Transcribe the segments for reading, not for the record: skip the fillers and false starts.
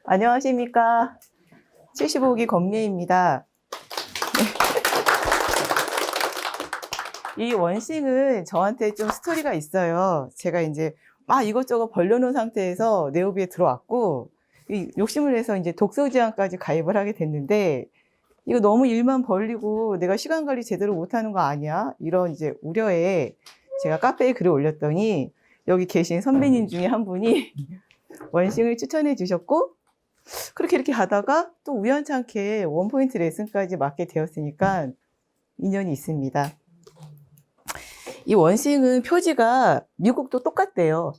안녕하십니까. 75기 건매입니다. 이 원싱은 저한테 좀 스토리가 있어요. 제가 이제 막 이것저것 벌려놓은 상태에서 네오비에 들어왔고, 욕심을 내서 이제 독서지향까지 가입을 하게 됐는데, 이거 너무 일만 벌리고 내가 시간 관리 제대로 못하는 거 아니야? 이런 이제 우려에 제가 카페에 글을 올렸더니, 여기 계신 선배님 중에 한 분이 원싱을 추천해 주셨고, 그렇게 이렇게 하다가 또 우연찮게 원포인트 레슨까지 맡게 되었으니까 인연이 있습니다. 이 원싱은 표지가 미국도 똑같대요.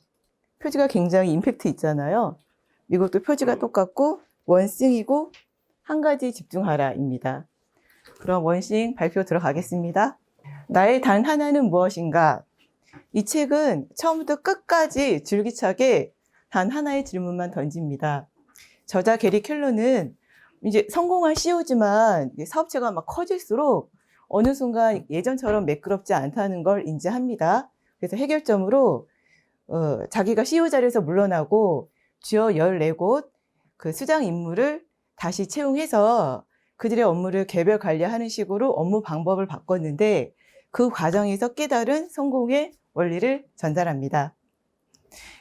표지가 굉장히 임팩트 있잖아요. 미국도 표지가 똑같고 원싱이고 한 가지 집중하라입니다. 그럼 원싱 발표 들어가겠습니다. 나의 단 하나는 무엇인가? 이 책은 처음부터 끝까지 줄기차게 단 하나의 질문만 던집니다. 저자 게리 켈러는 이제 성공한 CEO지만 사업체가 막 커질수록 어느 순간 예전처럼 매끄럽지 않다는 걸 인지합니다. 그래서 해결점으로 자기가 CEO 자리에서 물러나고 주요 14곳 그 수장 임무를 다시 채용해서 그들의 업무를 개별 관리하는 식으로 업무 방법을 바꿨는데 그 과정에서 깨달은 성공의 원리를 전달합니다.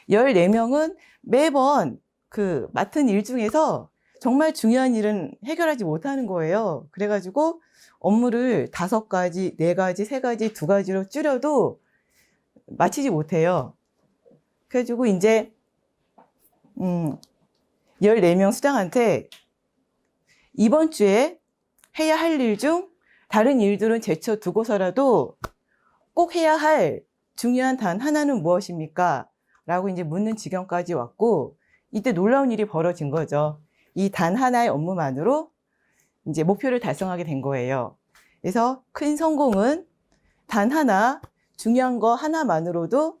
14명은 매번 그 맡은 일 중에서 정말 중요한 일은 해결하지 못하는 거예요. 그래가지고 업무를 5가지, 4가지, 3가지, 2가지로 줄여도 마치지 못해요. 그래가지고 이제 14명 수장한테 이번 주에 해야 할 일 중 다른 일들은 제쳐두고서라도 꼭 해야 할 중요한 단 하나는 무엇입니까? 라고 이제 묻는 지경까지 왔고, 이때 놀라운 일이 벌어진 거죠. 이 단 하나의 업무만으로 이제 목표를 달성하게 된 거예요. 그래서 큰 성공은 단 하나, 중요한 거 하나만으로도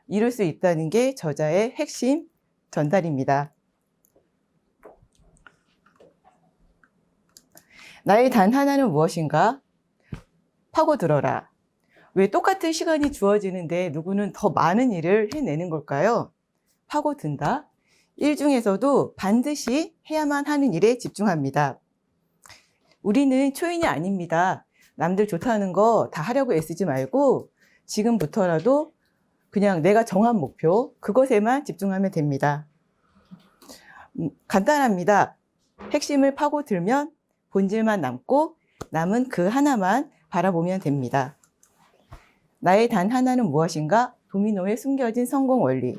이룰 수 있다는 게 저자의 핵심 전달입니다. 나의 단 하나는 무엇인가? 파고들어라. 왜 똑같은 시간이 주어지는데 누구는 더 많은 일을 해내는 걸까요? 파고든다. 일 중에서도 반드시 해야만 하는 일에 집중합니다. 우리는 초인이 아닙니다. 남들 좋다는 거 다 하려고 애쓰지 말고 지금부터라도 그냥 내가 정한 목표, 그것에만 집중하면 됩니다. 간단합니다. 핵심을 파고들면 본질만 남고 남은 그 하나만 바라보면 됩니다. 나의 단 하나는 무엇인가? 도미노의 숨겨진 성공 원리.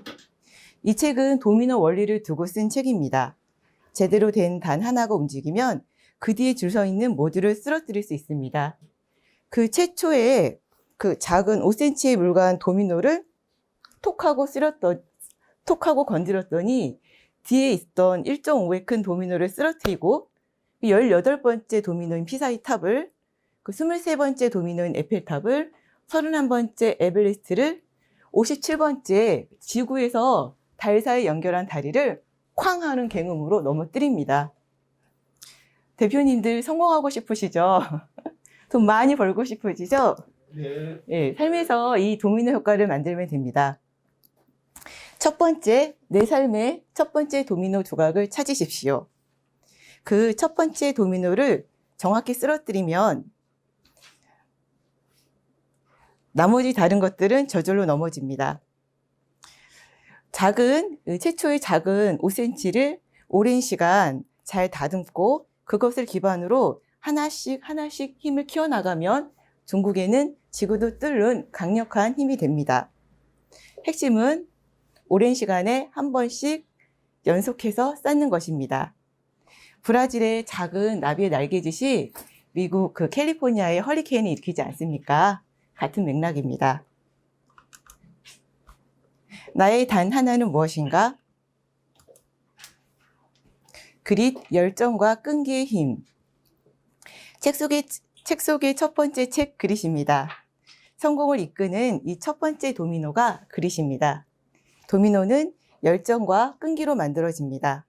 이 책은 도미노 원리를 두고 쓴 책입니다. 제대로 된 단 하나가 움직이면 그 뒤에 줄 서 있는 모두를 쓰러뜨릴 수 있습니다. 그 최초의 그 작은 5cm의 물건 도미노를 톡하고 건드렸더니 뒤에 있던 1.5의 큰 도미노를 쓰러뜨리고 18번째 도미노인 피사의 탑을, 그 23번째 도미노인 에펠탑을, 31번째 에베레스트를, 57번째 지구에서 달 사이 연결한 다리를 쾅 하는 굉음으로 넘어뜨립니다. 대표님들 성공하고 싶으시죠? 돈 많이 벌고 싶으시죠? 네. 네, 삶에서 이 도미노 효과를 만들면 됩니다. 첫 번째, 내 삶의 첫 번째 도미노 조각을 찾으십시오. 그 첫 번째 도미노를 정확히 쓰러뜨리면 나머지 다른 것들은 저절로 넘어집니다. 최초의 작은 5cm를 오랜 시간 잘 다듬고 그것을 기반으로 하나씩 힘을 키워나가면 종국에는 지구도 뚫는 강력한 힘이 됩니다. 핵심은 오랜 시간에 한 번씩 연속해서 쌓는 것입니다. 브라질의 작은 나비의 날개짓이 미국 그 캘리포니아의 허리케인을 일으키지 않습니까? 같은 맥락입니다. 나의 단 하나는 무엇인가? 그릿, 열정과 끈기의 힘. 책 속의 첫 번째 책 그릿입니다. 성공을 이끄는 이 첫 번째 도미노가 그릿입니다. 도미노는 열정과 끈기로 만들어집니다.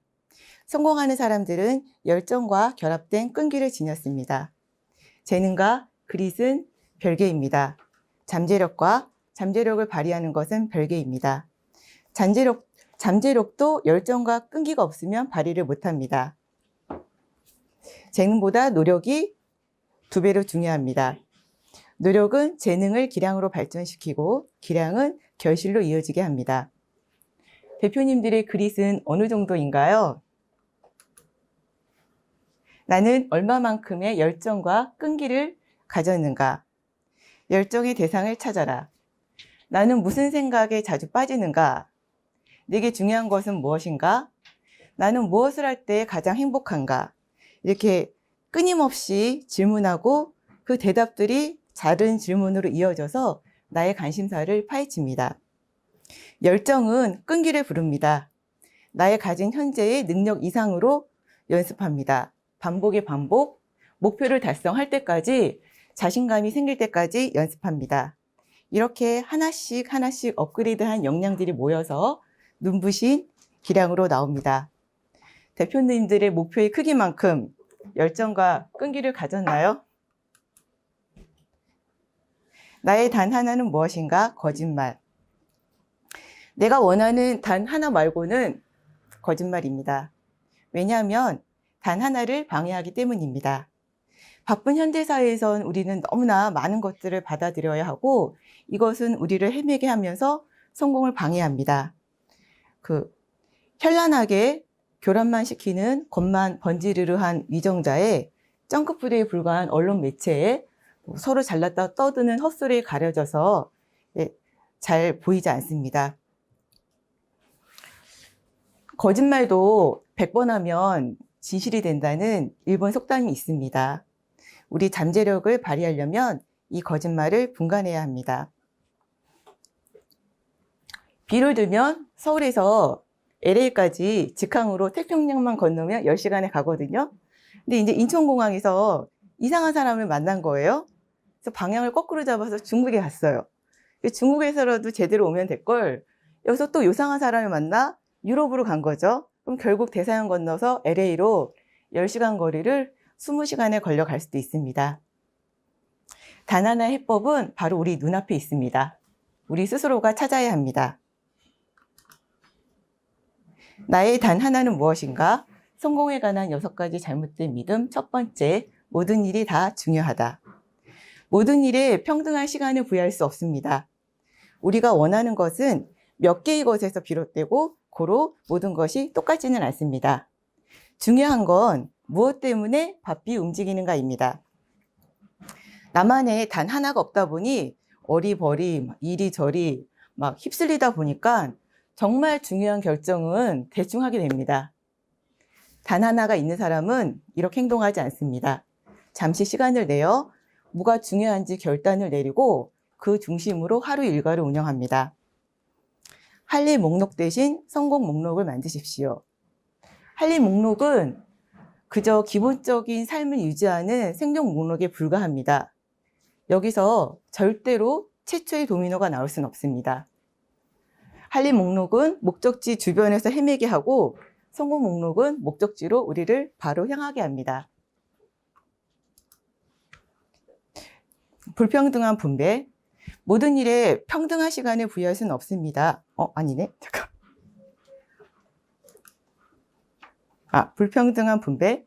성공하는 사람들은 열정과 결합된 끈기를 지녔습니다. 재능과 그릿은 별개입니다. 잠재력과 잠재력을 발휘하는 것은 별개입니다. 잠재력도 열정과 끈기가 없으면 발휘를 못합니다. 재능보다 노력이 2배로 중요합니다. 노력은 재능을 기량으로 발전시키고 기량은 결실로 이어지게 합니다. 대표님들의 그릿은 어느 정도인가요? 나는 얼마만큼의 열정과 끈기를 가졌는가? 열정의 대상을 찾아라. 나는 무슨 생각에 자주 빠지는가? 내게 중요한 것은 무엇인가? 나는 무엇을 할 때 가장 행복한가? 이렇게 끊임없이 질문하고 그 대답들이 다른 질문으로 이어져서 나의 관심사를 파헤칩니다. 열정은 끈기를 부릅니다. 나의 가진 현재의 능력 이상으로 연습합니다. 반복의 반복, 목표를 달성할 때까지, 자신감이 생길 때까지 연습합니다. 이렇게 하나씩 하나씩 업그레이드한 역량들이 모여서 눈부신 기량으로 나옵니다. 대표님들의 목표의 크기만큼 열정과 끈기를 가졌나요? 나의 단 하나는 무엇인가? 거짓말. 내가 원하는 단 하나 말고는 거짓말입니다. 왜냐하면 단 하나를 방해하기 때문입니다. 바쁜 현대사회에선 우리는 너무나 많은 것들을 받아들여야 하고 이것은 우리를 헤매게 하면서 성공을 방해합니다. 현란하게 교란만 시키는 겉만 번지르르한 위정자의 점크풀이에 불과한 언론 매체에 서로 잘났다 떠드는 헛소리에 가려져서 잘 보이지 않습니다. 거짓말도 100번 하면 진실이 된다는 일본 속담이 있습니다. 우리 잠재력을 발휘하려면 이 거짓말을 분간해야 합니다. 비를 들면 서울에서 LA까지 직항으로 태평양만 건너면 10시간에 가거든요. 근데 이제 인천공항에서 이상한 사람을 만난 거예요. 그래서 방향을 거꾸로 잡아서 중국에 갔어요. 중국에서라도 제대로 오면 될걸. 여기서 또 요상한 사람을 만나 유럽으로 간 거죠. 그럼 결국 대서양 건너서 LA로 10시간 거리를 20시간에 걸려 갈 수도 있습니다. 단 하나의 해법은 바로 우리 눈앞에 있습니다. 우리 스스로가 찾아야 합니다. 나의 단 하나는 무엇인가? 성공에 관한 6가지 잘못된 믿음. 첫 번째, 모든 일이 다 중요하다. 모든 일에 평등한 시간을 부여할 수 없습니다. 우리가 원하는 것은 몇 개의 것에서 비롯되고 고로 모든 것이 똑같지는 않습니다. 중요한 건 무엇 때문에 바삐 움직이는가입니다. 나만의 단 하나가 없다 보니 어리버리 이리저리 막 휩쓸리다 보니까 정말 중요한 결정은 대충 하게 됩니다. 단 하나가 있는 사람은 이렇게 행동하지 않습니다. 잠시 시간을 내어 뭐가 중요한지 결단을 내리고 그 중심으로 하루 일과를 운영합니다. 할 일 목록 대신 성공 목록을 만드십시오. 할 일 목록은 그저 기본적인 삶을 유지하는 생존 목록에 불과합니다. 여기서 절대로 최초의 도미노가 나올 수는 없습니다. 할 일 목록은 목적지 주변에서 헤매게 하고 성공 목록은 목적지로 우리를 바로 향하게 합니다. 불평등한 분배. 모든 일에 평등한 시간을 부여할 수는 없습니다. 아니네. 잠깐. 불평등한 분배.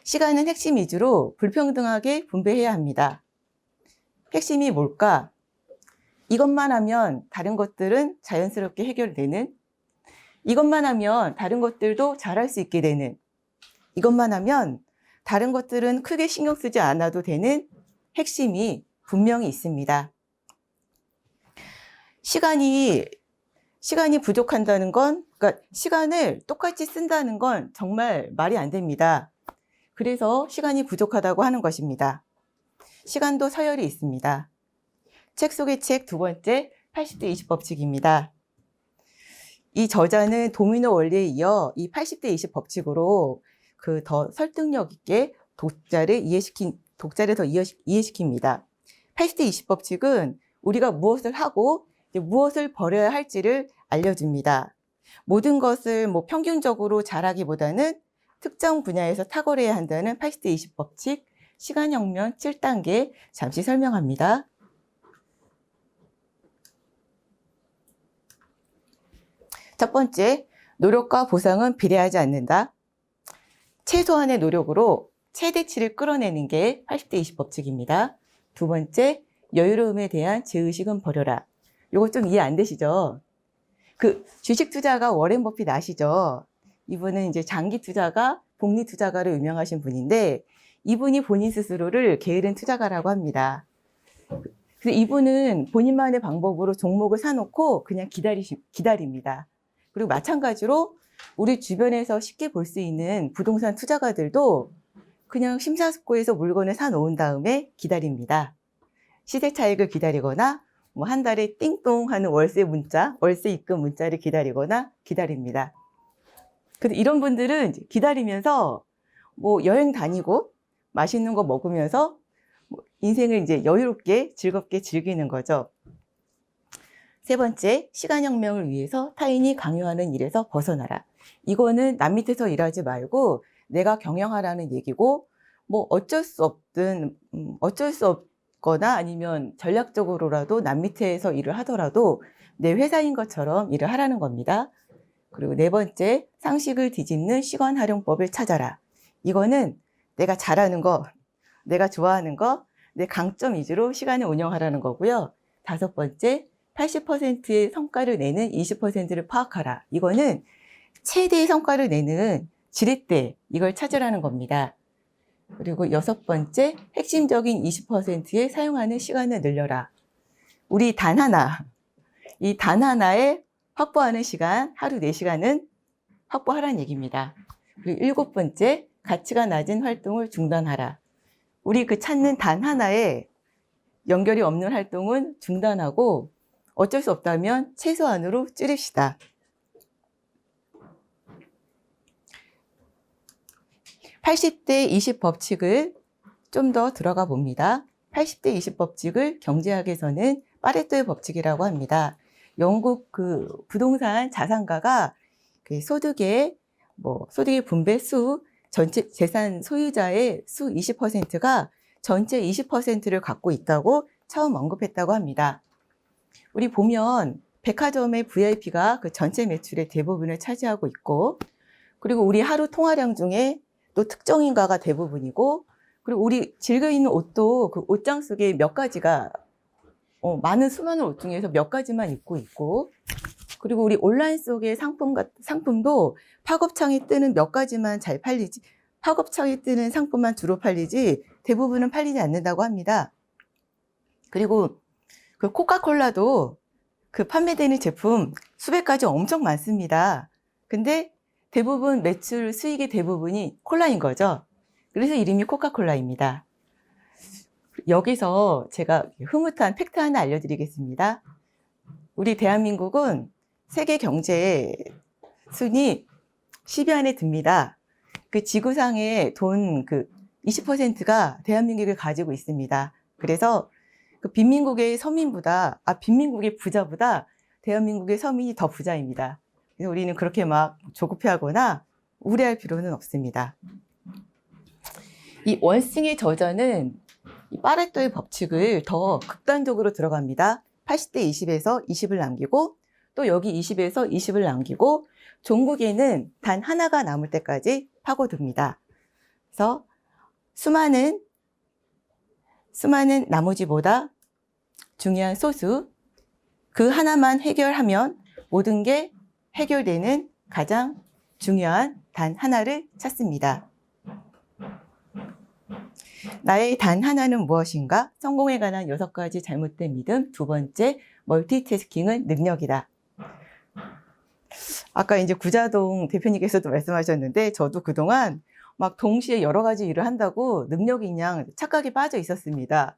시간은 핵심 위주로 불평등하게 분배해야 합니다. 핵심이 뭘까? 이것만 하면 다른 것들은 자연스럽게 해결되는, 이것만 하면 다른 것들도 잘할 수 있게 되는, 이것만 하면 다른 것들은 크게 신경 쓰지 않아도 되는 핵심이 분명히 있습니다. 시간이 부족한다는 건, 그러니까 시간을 똑같이 쓴다는 건 정말 말이 안 됩니다. 그래서 시간이 부족하다고 하는 것입니다. 시간도 서열이 있습니다. 책 속의 책 2번째 80대 20 법칙입니다. 이 저자는 도미노 원리에 이어 이 80대 20 법칙으로 더 설득력 있게 독자를 더 이해시킵니다. 80대 20 법칙은 우리가 무엇을 하고 무엇을 버려야 할지를 알려줍니다. 모든 것을 평균적으로 잘하기보다는 특정 분야에서 탁월해야 한다는 80대 20 법칙, 시간혁명 7단계 잠시 설명합니다. 첫 번째, 노력과 보상은 비례하지 않는다. 최소한의 노력으로 최대치를 끌어내는 게 80대 20 법칙입니다. 두 번째, 여유로움에 대한 죄의식은 버려라. 이거 좀 이해 안 되시죠? 그 주식 투자가 워렌 버핏 아시죠? 이분은 이제 장기 투자가 복리 투자가로 유명하신 분인데 이분이 본인 스스로를 게으른 투자가라고 합니다. 그래서 이분은 본인만의 방법으로 종목을 사놓고 그냥 기다립니다. 그리고 마찬가지로 우리 주변에서 쉽게 볼 수 있는 부동산 투자가들도 그냥 심사숙고해서 물건을 사놓은 다음에 기다립니다. 시세 차익을 기다리거나 뭐 한 달에 띵동 하는 월세 입금 문자를 기다리거나 기다립니다. 근데 이런 분들은 기다리면서 뭐 여행 다니고 맛있는 거 먹으면서 인생을 이제 여유롭게 즐겁게 즐기는 거죠. 세 번째, 시간혁명을 위해서 타인이 강요하는 일에서 벗어나라. 이거는 남 밑에서 일하지 말고 내가 경영하라는 얘기고 뭐 어쩔 수 없거나 아니면 전략적으로라도 남 밑에서 일을 하더라도 내 회사인 것처럼 일을 하라는 겁니다. 그리고 네 번째, 상식을 뒤집는 시간 활용법을 찾아라. 이거는 내가 잘하는 거, 내가 좋아하는 거, 내 강점 위주로 시간을 운영하라는 거고요. 다섯 번째, 80%의 성과를 내는 20%를 파악하라. 이거는 최대의 성과를 내는 지렛대, 이걸 찾으라는 겁니다. 그리고 여섯 번째, 핵심적인 20%에 사용하는 시간을 늘려라. 우리 이 단 하나에 확보하는 시간, 하루 4시간은 확보하라는 얘기입니다. 그리고 일곱 번째, 가치가 낮은 활동을 중단하라. 우리 그 찾는 단 하나에 연결이 없는 활동은 중단하고 어쩔 수 없다면 최소한으로 줄입시다. 80대 20 법칙을 좀 더 들어가 봅니다. 80대 20 법칙을 경제학에서는 파레토의 법칙이라고 합니다. 영국 그 부동산 자산가가 그 소득의 분배 수, 전체 재산 소유자의 수 20%가 전체 20%를 갖고 있다고 처음 언급했다고 합니다. 우리 보면 백화점의 VIP가 그 전체 매출의 대부분을 차지하고 있고, 그리고 우리 하루 통화량 중에 또 특정인가가 대부분이고, 그리고 우리 즐겨 입는 옷도 그 옷장 속에 몇 가지가 많은 수많은 옷 중에서 몇 가지만 입고 있고, 그리고 우리 온라인 속의 상품도 팝업창에 뜨는 몇 가지만 잘 팔리지, 팝업창에 뜨는 상품만 주로 팔리지 대부분은 팔리지 않는다고 합니다. 그리고 그 코카콜라도 그 판매되는 제품 수백 가지 엄청 많습니다. 근데 대부분 매출 수익의 대부분이 콜라인 거죠. 그래서 이름이 코카콜라입니다. 여기서 제가 흐뭇한 팩트 하나 알려드리겠습니다. 우리 대한민국은 세계 경제 순위 10위 안에 듭니다. 그 지구상의 돈 그 20%가 대한민국을 가지고 있습니다. 그래서 그 빈민국의 부자보다 대한민국의 서민이 더 부자입니다. 그래서 우리는 그렇게 막 조급해하거나 우려할 필요는 없습니다. 이 원숭이 저자는 이 파레토의 법칙을 더 극단적으로 들어갑니다. 80대 20에서 20을 남기고 또 여기 20에서 20을 남기고 종국에는 단 하나가 남을 때까지 파고듭니다. 그래서 수많은 나머지보다 중요한 소수, 그 하나만 해결하면 모든 게 해결되는 가장 중요한 단 하나를 찾습니다. 나의 단 하나는 무엇인가? 성공에 관한 6가지 잘못된 믿음. 두 번째, 멀티태스킹은 능력이다. 아까 이제 구자동 대표님께서도 말씀하셨는데 저도 그동안 막 동시에 여러 가지 일을 한다고 능력이 그냥 착각에 빠져 있었습니다.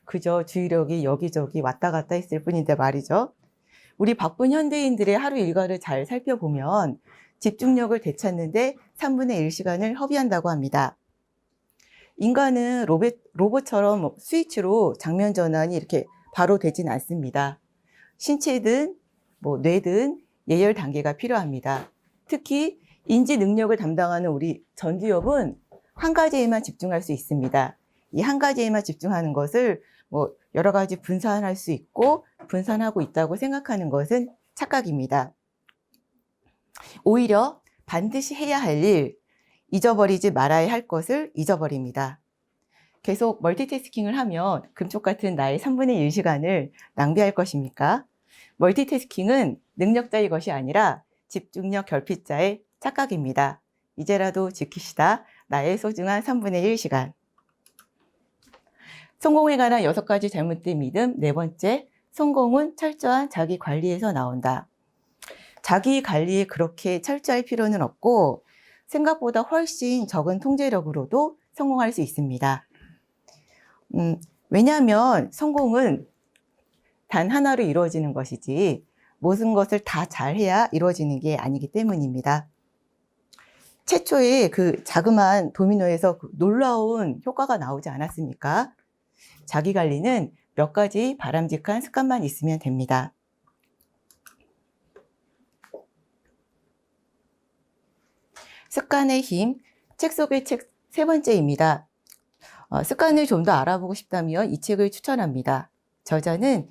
그저 주의력이 여기저기 왔다 갔다 했을 뿐인데 말이죠. 우리 바쁜 현대인들의 하루 일과를 잘 살펴보면 집중력을 되찾는데 3분의 1 시간을 허비한다고 합니다. 인간은 로봇처럼 스위치로 장면 전환이 이렇게 바로 되진 않습니다. 신체든 뇌든 예열 단계가 필요합니다. 특히 인지 능력을 담당하는 우리 전두엽은 한 가지에만 집중할 수 있습니다. 이 한 가지에만 집중하는 것을 여러 가지 분산할 수 있고 분산하고 있다고 생각하는 것은 착각입니다. 오히려 반드시 해야 할 일, 잊어버리지 말아야 할 것을 잊어버립니다. 계속 멀티태스킹을 하면 금쪽 같은 나의 3분의 1 시간을 낭비할 것입니까? 멀티태스킹은 능력자의 것이 아니라 집중력 결핍자의 착각입니다. 이제라도 지키시다. 나의 소중한 3분의 1 시간. 성공에 관한 6가지 잘못된 믿음. 4번째, 성공은 철저한 자기 관리에서 나온다. 자기 관리에 그렇게 철저할 필요는 없고 생각보다 훨씬 적은 통제력으로도 성공할 수 있습니다. 왜냐하면 성공은 단 하나로 이루어지는 것이지 모든 것을 다 잘해야 이루어지는 게 아니기 때문입니다. 최초에 그 자그마한 도미노에서 놀라운 효과가 나오지 않았습니까? 자기 관리는 몇 가지 바람직한 습관만 있으면 됩니다. 습관의 힘, 책 속의 책 3번째입니다. 습관을 좀 더 알아보고 싶다면 이 책을 추천합니다. 저자는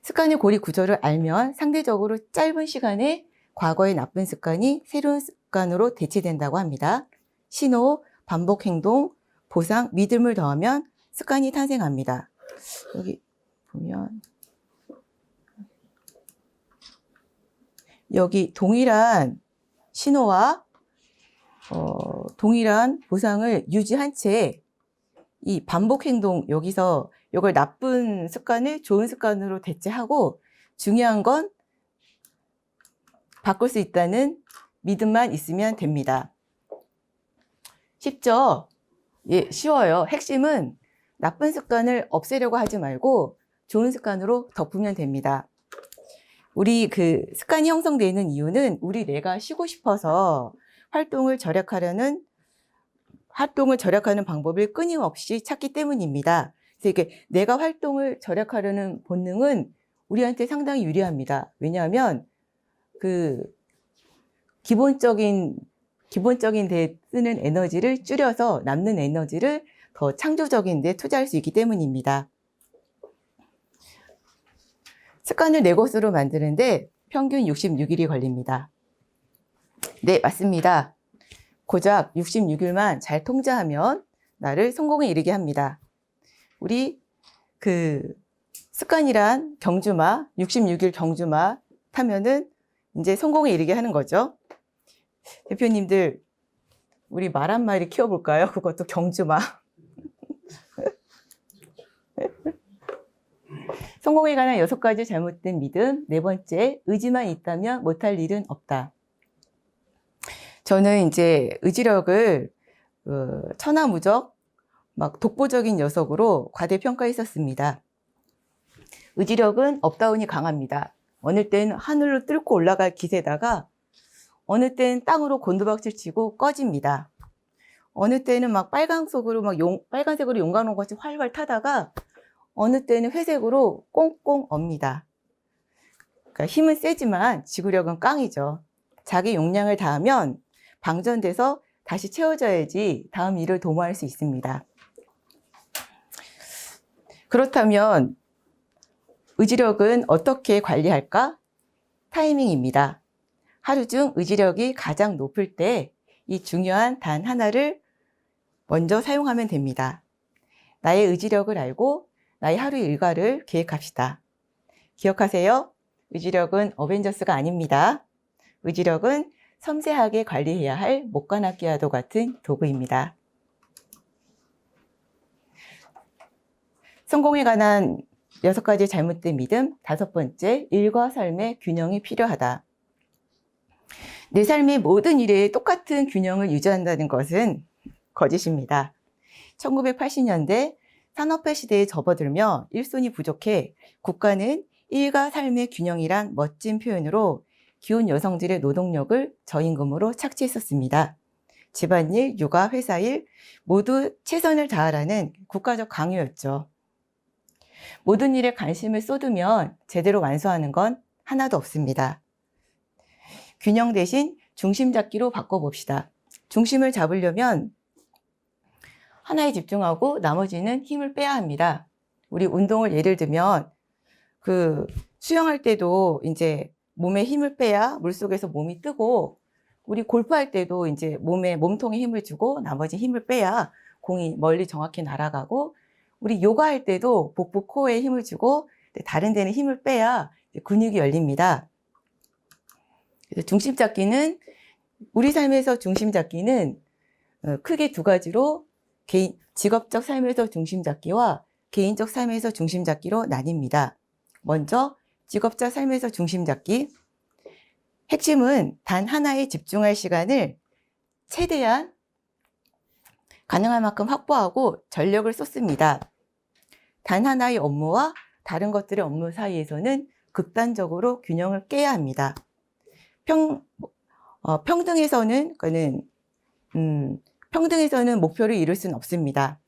습관의 고리 구조를 알면 상대적으로 짧은 시간에 과거의 나쁜 습관이 새로운 습관으로 대체된다고 합니다. 신호, 반복 행동, 보상, 믿음을 더하면 습관이 탄생합니다. 여기 보면 여기 동일한 신호와 동일한 보상을 유지한 채 이 반복 행동, 여기서 이걸 나쁜 습관을 좋은 습관으로 대체하고 중요한 건 바꿀 수 있다는 믿음만 있으면 됩니다. 쉽죠? 예, 쉬워요. 핵심은 나쁜 습관을 없애려고 하지 말고 좋은 습관으로 덮으면 됩니다. 우리 그 습관이 형성되는 이유는 우리 뇌가 쉬고 싶어서 활동을 절약하는 방법을 끊임없이 찾기 때문입니다. 그래서 이게 뇌가 활동을 절약하려는 본능은 우리한테 상당히 유리합니다. 왜냐하면 그 기본적인 데 쓰는 에너지를 줄여서 남는 에너지를 더 창조적인 데 투자할 수 있기 때문입니다. 습관을 내 것으로 만드는데 평균 66일이 걸립니다. 네, 맞습니다. 고작 66일만 잘 통제하면 나를 성공에 이르게 합니다. 우리 그 습관이란 경주마, 66일 경주마 타면은 이제 성공에 이르게 하는 거죠. 대표님들, 우리 말 한 마리 키워볼까요? 그것도 경주마. 성공에 관한 6가지 잘못된 믿음. 4번째, 의지만 있다면 못할 일은 없다. 저는 이제 의지력을 천하무적, 막 독보적인 녀석으로 과대평가했었습니다. 의지력은 업다운이 강합니다. 어느 때는 하늘로 뚫고 올라갈 기세다가 어느 때는 땅으로 곤두박질 치고 꺼집니다. 어느 때는 막 빨간색으로 용광로 같이 활활 타다가 어느 때는 회색으로 꽁꽁 옵니다. 그러니까 힘은 세지만 지구력은 깡이죠. 자기 용량을 다하면 방전돼서 다시 채워져야지 다음 일을 도모할 수 있습니다. 그렇다면 의지력은 어떻게 관리할까? 타이밍입니다. 하루 중 의지력이 가장 높을 때 이 중요한 단 하나를 먼저 사용하면 됩니다. 나의 의지력을 알고 나의 하루 일과를 계획합시다. 기억하세요. 의지력은 어벤져스가 아닙니다. 의지력은 섬세하게 관리해야 할 목관악기와도 같은 도구입니다. 성공에 관한 6가지 잘못된 믿음. 5번째, 일과 삶의 균형이 필요하다. 내 삶의 모든 일에 똑같은 균형을 유지한다는 것은 거짓입니다. 1980년대 산업화 시대에 접어들며 일손이 부족해 국가는 일과 삶의 균형이란 멋진 표현으로 기혼 여성들의 노동력을 저임금으로 착취했었습니다. 집안일, 육아, 회사일 모두 최선을 다하라는 국가적 강요였죠. 모든 일에 관심을 쏟으면 제대로 완수하는 건 하나도 없습니다. 균형 대신 중심 잡기로 바꿔봅시다. 중심을 잡으려면 하나에 집중하고 나머지는 힘을 빼야 합니다. 우리 운동을 예를 들면 수영할 때도 이제 몸에 힘을 빼야 물속에서 몸이 뜨고 우리 골프할 때도 이제 몸통에 힘을 주고 나머지 힘을 빼야 공이 멀리 정확히 날아가고, 우리 요가할 때도 복부 코어에 힘을 주고 다른 데는 힘을 빼야 근육이 열립니다. 그래서 중심 잡기는, 우리 삶에서 중심 잡기는 크게 두 가지로 직업적 삶에서 중심 잡기와 개인적 삶에서 중심 잡기로 나뉩니다. 먼저 직업적 삶에서 중심 잡기. 핵심은 단 하나에 집중할 시간을 최대한 가능한 만큼 확보하고 전력을 쏟습니다. 단 하나의 업무와 다른 것들의 업무 사이에서는 극단적으로 균형을 깨야 합니다. 평등에서는 목표를 이룰 수는 없습니다.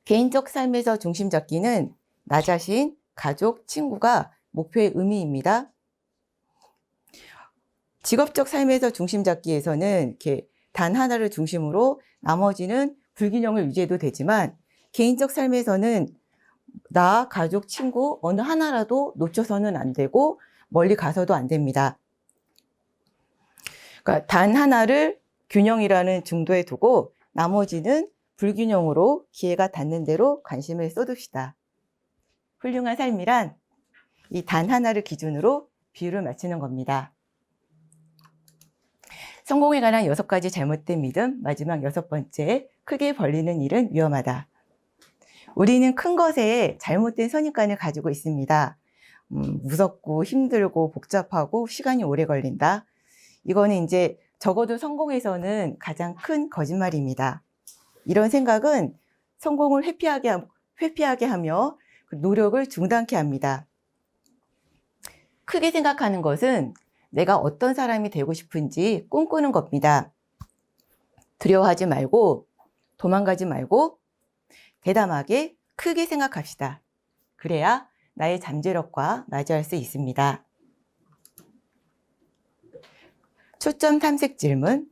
개인적 삶에서 중심 잡기는 나 자신, 가족, 친구가 목표의 의미입니다. 직업적 삶에서 중심 잡기에서는 이렇게 단 하나를 중심으로 나머지는 불균형을 유지해도 되지만, 개인적 삶에서는 나, 가족, 친구 어느 하나라도 놓쳐서는 안 되고 멀리 가서도 안 됩니다. 그러니까 단 하나를 균형이라는 중도에 두고 나머지는 불균형으로 기회가 닿는 대로 관심을 쏟읍시다. 훌륭한 삶이란 이 단 하나를 기준으로 비율을 맞추는 겁니다. 성공에 관한 6가지 잘못된 믿음. 마지막 6번째, 크게 벌리는 일은 위험하다. 우리는 큰 것에 잘못된 선입관을 가지고 있습니다. 무섭고 힘들고 복잡하고 시간이 오래 걸린다. 이거는 이제 적어도 성공에서는 가장 큰 거짓말입니다. 이런 생각은 성공을 회피하게 하며 노력을 중단케 합니다. 크게 생각하는 것은 내가 어떤 사람이 되고 싶은지 꿈꾸는 겁니다. 두려워하지 말고 도망가지 말고 대담하게 크게 생각합시다. 그래야 나의 잠재력과 마주할 수 있습니다. 초점 탐색 질문.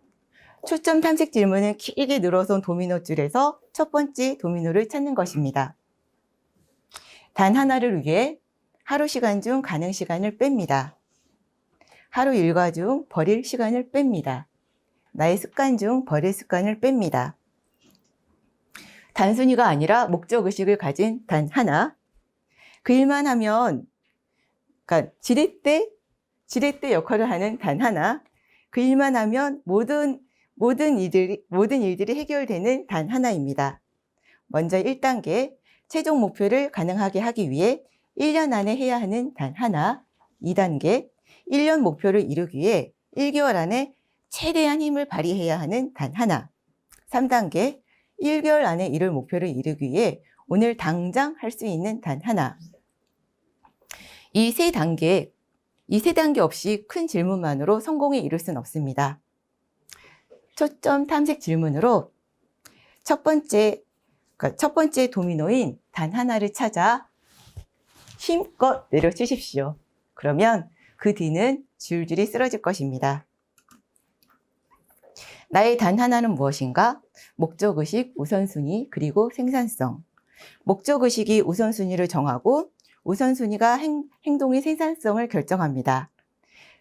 초점 탐색 질문은 길게 늘어선 도미노 줄에서 첫 번째 도미노를 찾는 것입니다. 단 하나를 위해 하루 시간 중 가능 시간을 뺍니다. 하루 일과 중 버릴 시간을 뺍니다. 나의 습관 중 버릴 습관을 뺍니다. 단순히가 아니라 목적의식을 가진 단 하나. 그 일만 하면, 그러니까 지렛대 역할을 하는 단 하나. 그 일만 하면 모든 일들이 해결되는 단 하나입니다. 먼저 1단계, 최종 목표를 가능하게 하기 위해 1년 안에 해야 하는 단 하나. 2단계, 1년 목표를 이루기 위해 1개월 안에 최대한 힘을 발휘해야 하는 단 하나. 3단계, 1개월 안에 이룰 목표를 이루기 위해 오늘 당장 할 수 있는 단 하나. 이 세 단계 없이 큰 질문만으로 성공에 이룰 수는 없습니다. 초점 탐색 질문으로 첫 번째 도미노인 단 하나를 찾아 힘껏 내려치십시오. 그러면 그 뒤는 줄줄이 쓰러질 것입니다. 나의 단 하나는 무엇인가? 목적의식, 우선순위, 그리고 생산성. 목적의식이 우선순위를 정하고 우선순위가 행동의 생산성을 결정합니다.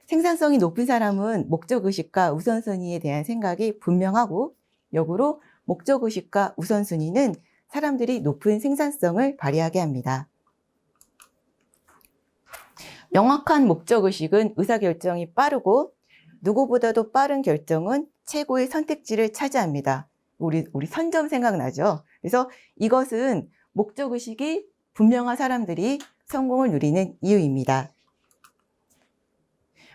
생산성이 높은 사람은 목적의식과 우선순위에 대한 생각이 분명하고, 역으로 목적의식과 우선순위는 사람들이 높은 생산성을 발휘하게 합니다. 명확한 목적의식은 의사결정이 빠르고 누구보다도 빠른 결정은 최고의 선택지를 차지합니다. 우리 선점 생각나죠? 그래서 이것은 목적의식이 분명한 사람들이 성공을 누리는 이유입니다.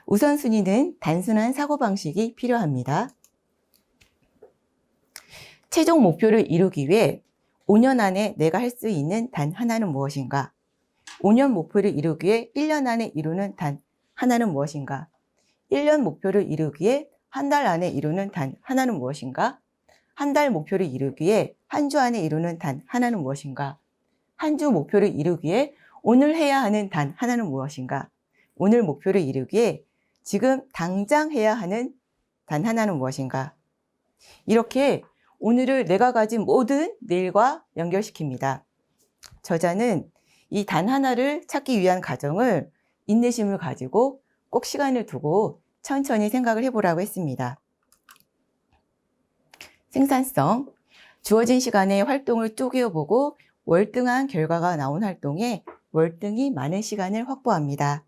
우선순위는 단순한 사고방식이 필요합니다. 최종 목표를 이루기 위해 5년 안에 내가 할 수 있는 단 하나는 무엇인가? 5년 목표를 이루기 위해 1년 안에 이루는 단 하나는 무엇인가? 1년 목표를 이루기 위해 한 달 안에 이루는 단 하나는 무엇인가? 한 달 목표를 이루기 위해 한 주 안에 이루는 단 하나는 무엇인가? 한 주 목표를 이루기 위해 오늘 해야 하는 단 하나는 무엇인가? 오늘 목표를 이루기 위해 지금 당장 해야 하는 단 하나는 무엇인가? 이렇게 오늘을 내가 가진 모든 내일과 연결시킵니다. 저자는 이 단 하나를 찾기 위한 과정을 인내심을 가지고 꼭 시간을 두고 천천히 생각을 해보라고 했습니다. 생산성, 주어진 시간에 활동을 쪼개어보고 월등한 결과가 나온 활동에 월등히 많은 시간을 확보합니다.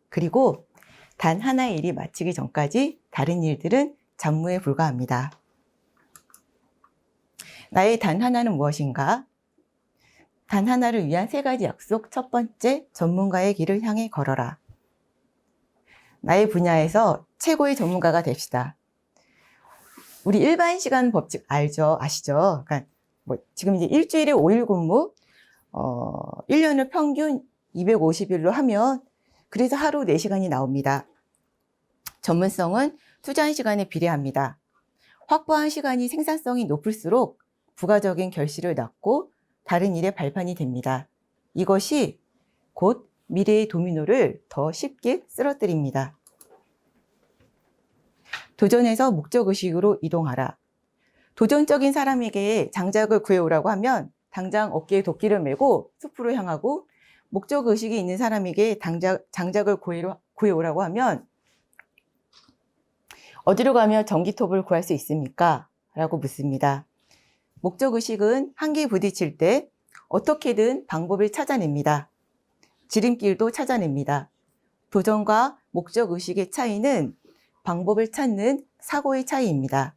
그리고 단 하나의 일이 마치기 전까지 다른 일들은 잡무에 불과합니다. 나의 단 하나는 무엇인가? 단 하나를 위한 3가지 약속. 첫 번째, 전문가의 길을 향해 걸어라. 나의 분야에서 최고의 전문가가 됩시다. 우리 일반 시간 법칙 아시죠? 그러니까 지금 이제 일주일에 5일 근무, 1년을 평균 250일로 하면 그래서 하루 4시간이 나옵니다. 전문성은 투자한 시간에 비례합니다. 확보한 시간이 생산성이 높을수록 부가적인 결실을 낳고 다른 일의 발판이 됩니다. 이것이 곧 미래의 도미노를 더 쉽게 쓰러뜨립니다. 도전에서 목적의식으로 이동하라. 도전적인 사람에게 장작을 구해오라고 하면 당장 어깨에 도끼를 메고 숲으로 향하고, 목적의식이 있는 사람에게 장작을 구해오라고 하면 어디로 가면 전기톱을 구할 수 있습니까? 라고 묻습니다. 목적의식은 한계에 부딪힐 때 어떻게든 방법을 찾아냅니다. 지름길도 찾아냅니다. 도전과 목적의식의 차이는 방법을 찾는 사고의 차이입니다.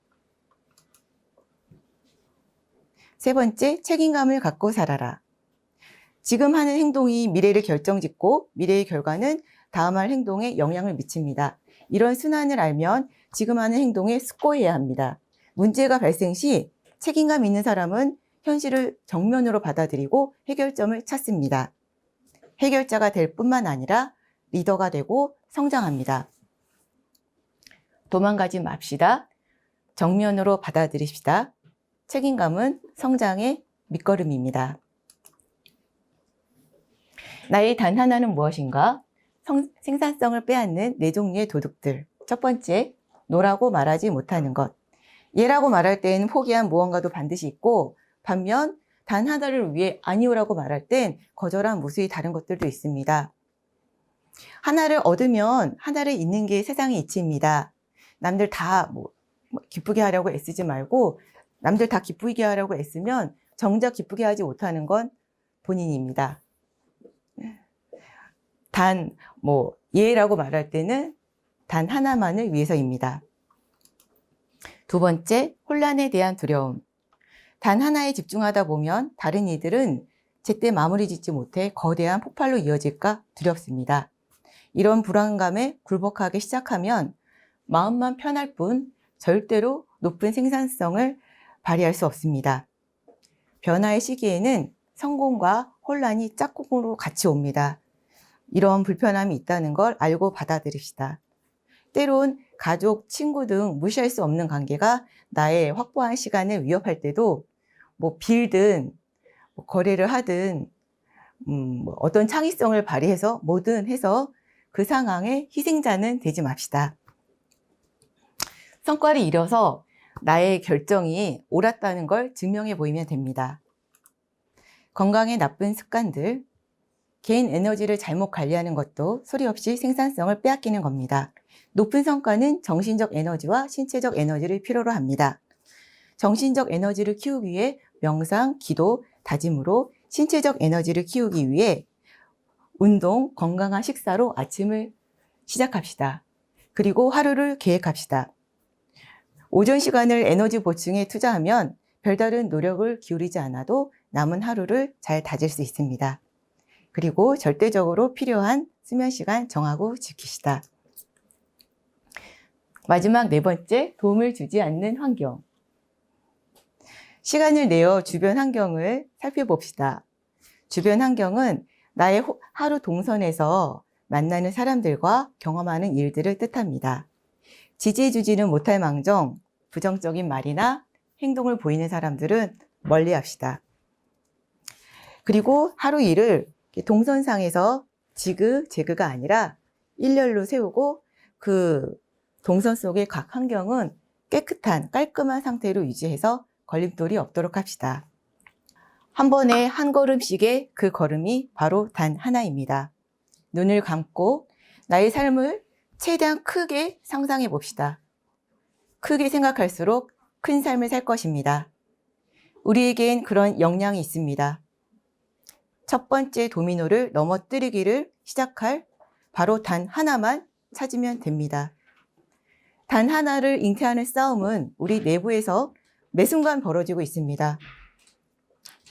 3번째, 책임감을 갖고 살아라. 지금 하는 행동이 미래를 결정짓고 미래의 결과는 다음 할 행동에 영향을 미칩니다. 이런 순환을 알면 지금 하는 행동에 숙고해야 합니다. 문제가 발생 시 책임감 있는 사람은 현실을 정면으로 받아들이고 해결점을 찾습니다. 해결자가 될 뿐만 아니라 리더가 되고 성장합니다. 도망가지 맙시다. 정면으로 받아들입시다. 책임감은 성장의 밑거름입니다. 나의 단 하나는 무엇인가? 생산성을 빼앗는 4종류의 도둑들. 첫 번째, 노라고 말하지 못하는 것. 예라고 말할 때는 포기한 무언가도 반드시 있고, 반면 단 하나를 위해 아니오라고 말할 땐 거절한 무수히 다른 것들도 있습니다. 하나를 얻으면 하나를 잃는 게 세상의 이치입니다. 남들 다 기쁘게 하려고 애쓰지 말고, 남들 다 기쁘게 하려고 애쓰면 정작 기쁘게 하지 못하는 건 본인입니다. 예라고 말할 때는 단 하나만을 위해서입니다. 2번째, 혼란에 대한 두려움. 단 하나에 집중하다 보면 다른 이들은 제때 마무리 짓지 못해 거대한 폭발로 이어질까 두렵습니다. 이런 불안감에 굴복하기 시작하면 마음만 편할 뿐 절대로 높은 생산성을 발휘할 수 없습니다. 변화의 시기에는 성공과 혼란이 짝꿍으로 같이 옵니다. 이런 불편함이 있다는 걸 알고 받아들입시다. 때론 가족, 친구 등 무시할 수 없는 관계가 나의 확보한 시간을 위협할 때도 빌든 거래를 하든 어떤 창의성을 발휘해서 뭐든 해서 그 상황의 희생자는 되지 맙시다. 성과를 이뤄서 나의 결정이 옳았다는 걸 증명해 보이면 됩니다. 건강에 나쁜 습관들, 개인 에너지를 잘못 관리하는 것도 소리 없이 생산성을 빼앗기는 겁니다. 높은 성과는 정신적 에너지와 신체적 에너지를 필요로 합니다. 정신적 에너지를 키우기 위해 명상, 기도, 다짐으로, 신체적 에너지를 키우기 위해 운동, 건강한 식사로 아침을 시작합시다. 그리고 하루를 계획합시다. 오전 시간을 에너지 보충에 투자하면 별다른 노력을 기울이지 않아도 남은 하루를 잘 다질 수 있습니다. 그리고 절대적으로 필요한 수면 시간 정하고 지키시다. 마지막 4번째, 도움을 주지 않는 환경. 시간을 내어 주변 환경을 살펴봅시다. 주변 환경은 나의 하루 동선에서 만나는 사람들과 경험하는 일들을 뜻합니다. 지지해주지는 못할 망정 부정적인 말이나 행동을 보이는 사람들은 멀리합시다. 그리고 하루 일을 동선상에서 지그, 재그가 아니라 일렬로 세우고 그 동선 속의 각 환경은 깨끗한, 깔끔한 상태로 유지해서 걸림돌이 없도록 합시다. 한 번에 한 걸음씩의 그 걸음이 바로 단 하나입니다. 눈을 감고 나의 삶을 최대한 크게 상상해 봅시다. 크게 생각할수록 큰 삶을 살 것입니다. 우리에겐 그런 역량이 있습니다. 첫 번째 도미노를 넘어뜨리기를 시작할 바로 단 하나만 찾으면 됩니다. 단 하나를 잉태하는 싸움은 우리 내부에서 매 순간 벌어지고 있습니다.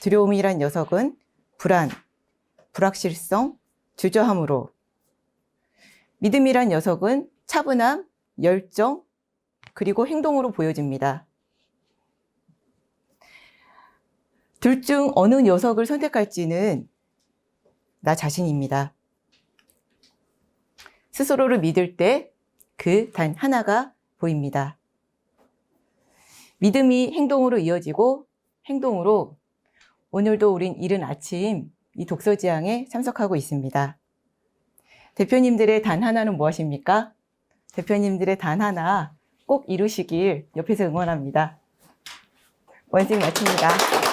두려움이란 녀석은 불안, 불확실성, 주저함으로, 믿음이란 녀석은 차분함, 열정, 그리고 행동으로 보여집니다. 둘 중 어느 녀석을 선택할지는 나 자신입니다. 스스로를 믿을 때 그 단 하나가 보입니다. 믿음이 행동으로 이어지고 행동으로 오늘도 우린 이른 아침 이 독서지향에 참석하고 있습니다. 대표님들의 단 하나는 무엇입니까? 대표님들의 단 하나 꼭 이루시길 옆에서 응원합니다. 원생 마칩니다.